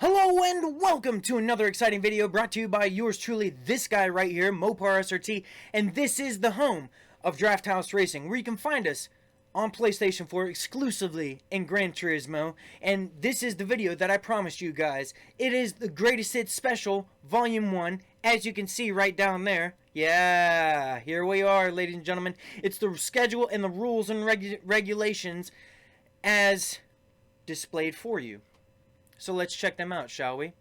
Hello and welcome to another exciting video brought to you by yours truly, this guy right here, MoparSRT, and this is the home of Draft House Racing, where you can find us on PlayStation 4 exclusively in Gran Turismo, and this is the video that I promised you guys. It is the Greatest Hits Special, Volume 1, as you can see right down there. Yeah, here we are, ladies and gentlemen. It's the schedule and the rules and regulations as displayed for you. So let's check them out, shall we?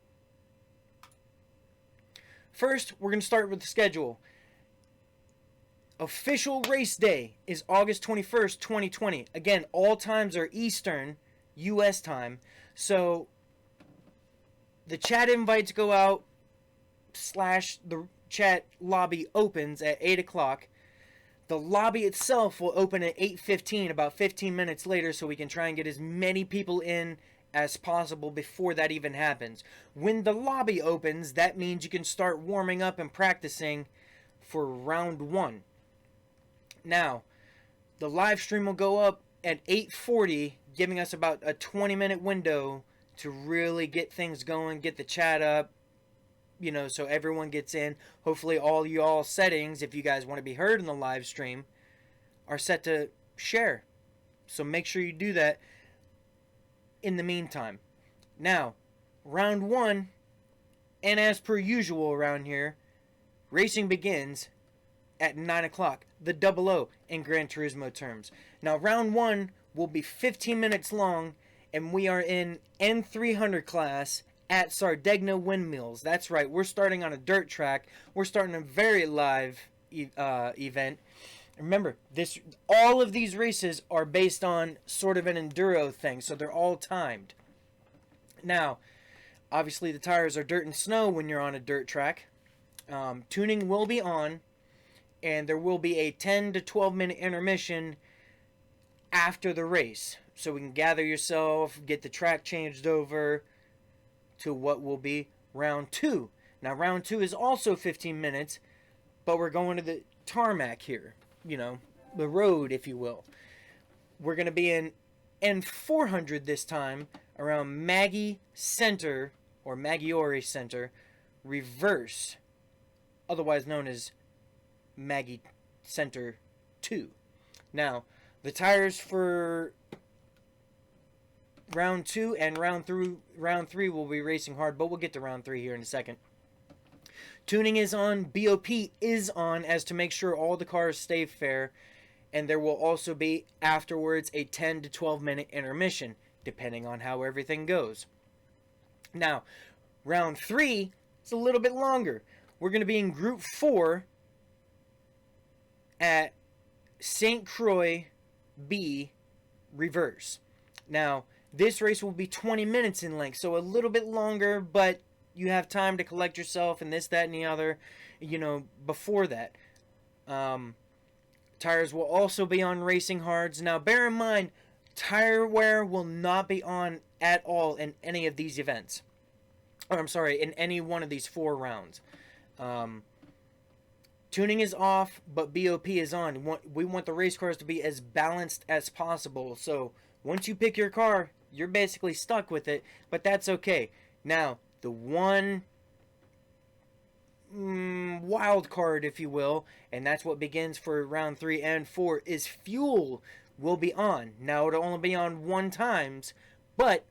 First, we're going to start with the schedule. Official race day is August 21st, 2020. Again, all times are Eastern, U.S. time. So the chat invites go out / the chat lobby opens at 8 o'clock. The lobby itself will open at 8:15, about 15 minutes later, so we can try and get as many people in as possible before that even happens. When the lobby opens, that means you can start warming up and practicing for round 1. Now, the live stream will go up at 8:40, giving us about a 20-minute window to really get things going, get the chat up, you know, so everyone gets in. Hopefully all y'all settings, if you guys want to be heard in the live stream, are set to share. So make sure you do that in the meantime. Now, round 1, and as per usual around here, racing begins at 9 o'clock, the 00 in Gran Turismo terms. Now, round 1 will be 15 minutes long, and we are in N300 class at Sadegna Windmills. That's right, we're starting on a dirt track. We're starting a very live event. Remember, all of these races are based on sort of an enduro thing, so they're all timed. Now, obviously the tires are dirt and snow when you're on a dirt track. Tuning will be on, and there will be a 10 to 12 minute intermission after the race, so we can gather yourself, get the track changed over to what will be round 2. Now, round 2 is also 15 minutes, but we're going to the tarmac here. You know, the road, if you will. We're going to be in N400 this time, around Maggie Center, or Maggiore Center, reverse, otherwise known as Maggie Center 2. Now, the tires for round 2 and round 3 will be racing hard, but we'll get to round 3 here in a second. Tuning is on, BOP is on, as to make sure all the cars stay fair, and there will also be afterwards a 10 to 12 minute intermission, depending on how everything goes. Now, round 3 is a little bit longer. We're going to be in Group 4 at Sainte Croix B reverse. Now, this race will be 20 minutes in length, so a little bit longer, but you have time to collect yourself and this, that, and the other, you know, before that. Tires will also be on racing hards. Now, bear in mind, tire wear will not be on at all in any of these events. Or, I'm sorry, in any one of these 4 rounds. Tuning is off, but BOP is on. We want the race cars to be as balanced as possible. So, once you pick your car, you're basically stuck with it, but that's okay. Now, the one wild card, if you will, and that's what begins for round 3 and 4, is fuel will be on. Now, it'll only be on 1 times, but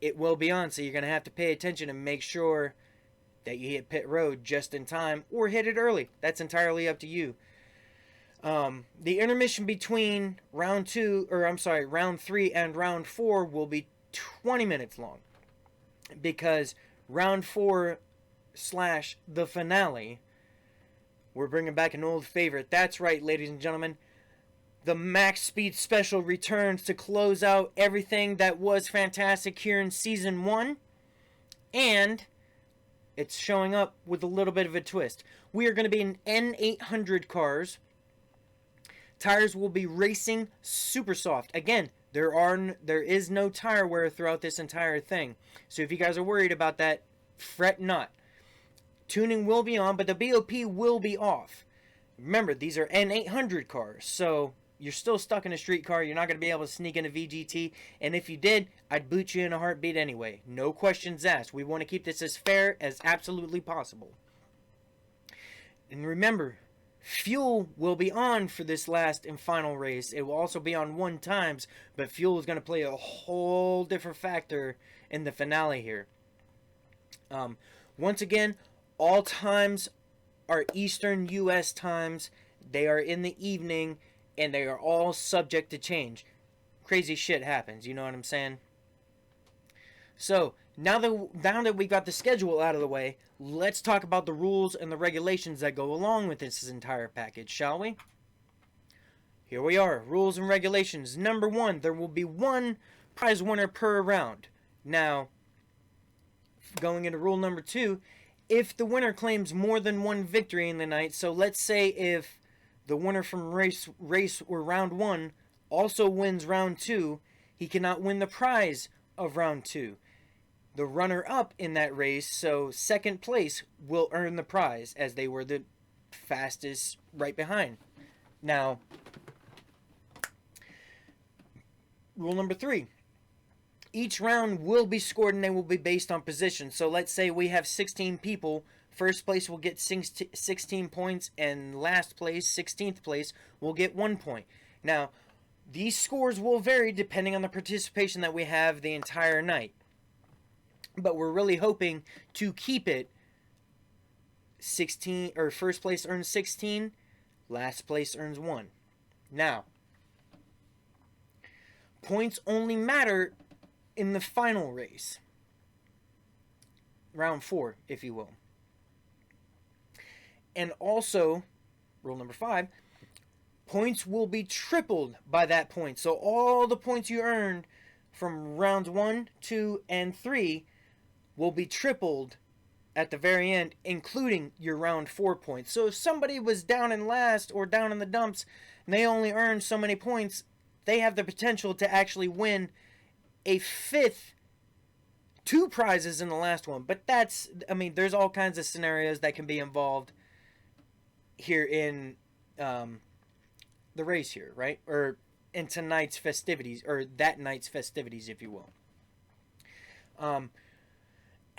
it will be on, so you're going to have to pay attention and make sure that you hit pit road just in time, or hit it early. That's entirely up to you. The intermission between round 3 and round 4 will be 20 minutes long, because round 4 / the finale, we're bringing back an old favorite. That's right, ladies and gentlemen. The Max Speed Special returns to close out everything that was fantastic here in Season 1. And it's showing up with a little bit of a twist. We are going to be in N800 cars. Tires will be racing super soft. Again, there is no tire wear throughout this entire thing. So if you guys are worried about that, fret not. Tuning will be on, but the BOP will be off. Remember, these are N800 cars, so you're still stuck in a streetcar. You're not going to be able to sneak into VGT. And if you did, I'd boot you in a heartbeat anyway. No questions asked. We want to keep this as fair as absolutely possible. And remember, fuel will be on for this last and final race. It will also be on 1 times, but fuel is going to play a whole different factor in the finale here. Once again, all times are Eastern U.S. times. They are in the evening, and they are all subject to change. Crazy shit happens, you know what I'm saying? So, now that we got the schedule out of the way, let's talk about the rules and the regulations that go along with this entire package, shall we? Here we are, rules and regulations. Number 1, there will be 1 prize winner per round. Now, going into rule number 2, if the winner claims more than 1 victory in the night, so let's say if the winner from race or round 1 also wins round 2, he cannot win the prize of round 2. The runner-up in that race, so second place, will earn the prize, as they were the fastest right behind. Now, rule number 3. Each round will be scored and they will be based on position. So let's say we have 16 people. First place will get 16 points, and last place, 16th place, will get 1 point. Now, these scores will vary depending on the participation that we have the entire night. But we're really hoping to keep it 16, or first place earns 16, last place earns 1. Now, points only matter in the final race. Round 4, if you will. And also, rule number 5, points will be tripled by that point. So all the points you earned from rounds 1, 2, and 3 will be tripled at the very end, including your round 4 points. So if somebody was down in last or down in the dumps and they only earned so many points, they have the potential to actually win a 5th, 2 prizes in the last one. But that's, I mean, there's all kinds of scenarios that can be involved here in the race here, right? Or in tonight's festivities, or that night's festivities, if you will.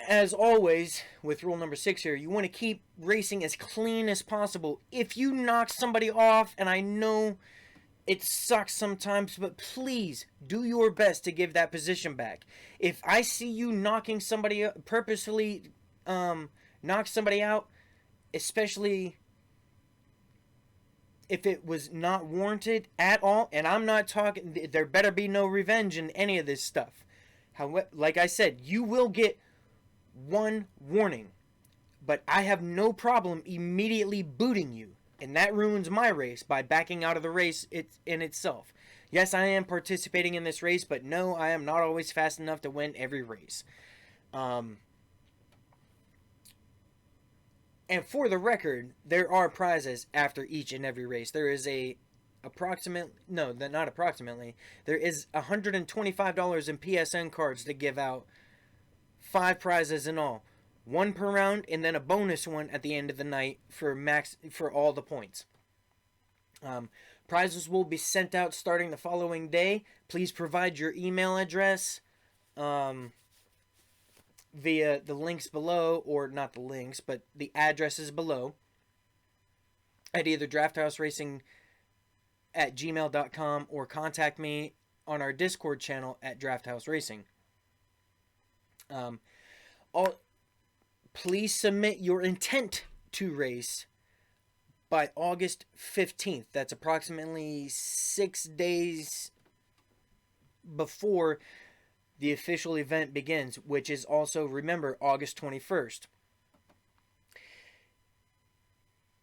As always, with rule number 6 here, you want to keep racing as clean as possible. If you knock somebody off, and I know it sucks sometimes, but please do your best to give that position back. If I see you knocking somebody, purposefully knock somebody out, especially if it was not warranted at all, and I'm not talking, there better be no revenge in any of this stuff. However, like I said, you will get 1 warning, but I have no problem immediately booting you, and that ruins my race by backing out of the race in itself. Yes, I am participating in this race, but no, I am not always fast enough to win every race. And for the record, there are prizes after each and every race. There is there is $125 in PSN cards to give out. 5 prizes in all. 1 per round, and then a bonus one at the end of the night for all the points. Prizes will be sent out starting the following day. Please provide your email address via the links below, or not the links, but the addresses below, at either drafthouse.racing@gmail.com or contact me on our Discord channel at Drafthouse Racing. Please submit your intent to race by August 15th. That's approximately 6 days before the official event begins, which is also, remember, August 21st.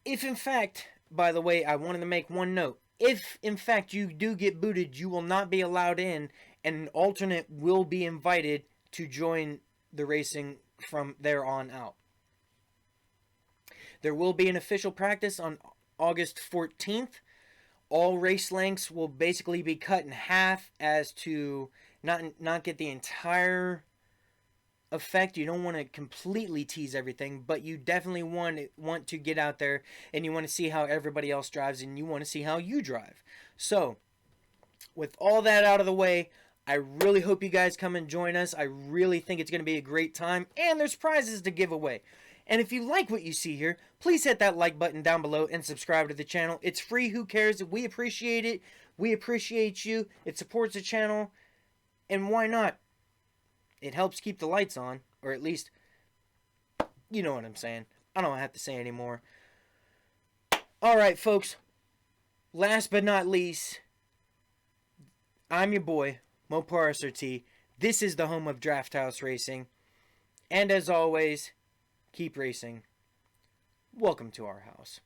If in fact, by the way, I wanted to make one note. If in fact you do get booted, you will not be allowed in, and an alternate will be invited to join the racing from there on out. There will be an official practice on August 14th. All race lengths will basically be cut in half as to not get the entire effect. You don't want to completely tease everything, but you definitely want to get out there and you want to see how everybody else drives and you want to see how you drive. So, with all that out of the way, I really hope you guys come and join us. I really think it's going to be a great time, and there's prizes to give away. And if you like what you see here, please hit that like button down below and subscribe to the channel. It's free. Who cares? We appreciate it. We appreciate you. It supports the channel. And why not? It helps keep the lights on. Or at least, you know what I'm saying. I don't have to say anymore. Alright, folks. Last but not least, I'm your boy, MoparSRT. This is the home of Draft House Racing. And as always, keep racing. Welcome to our house.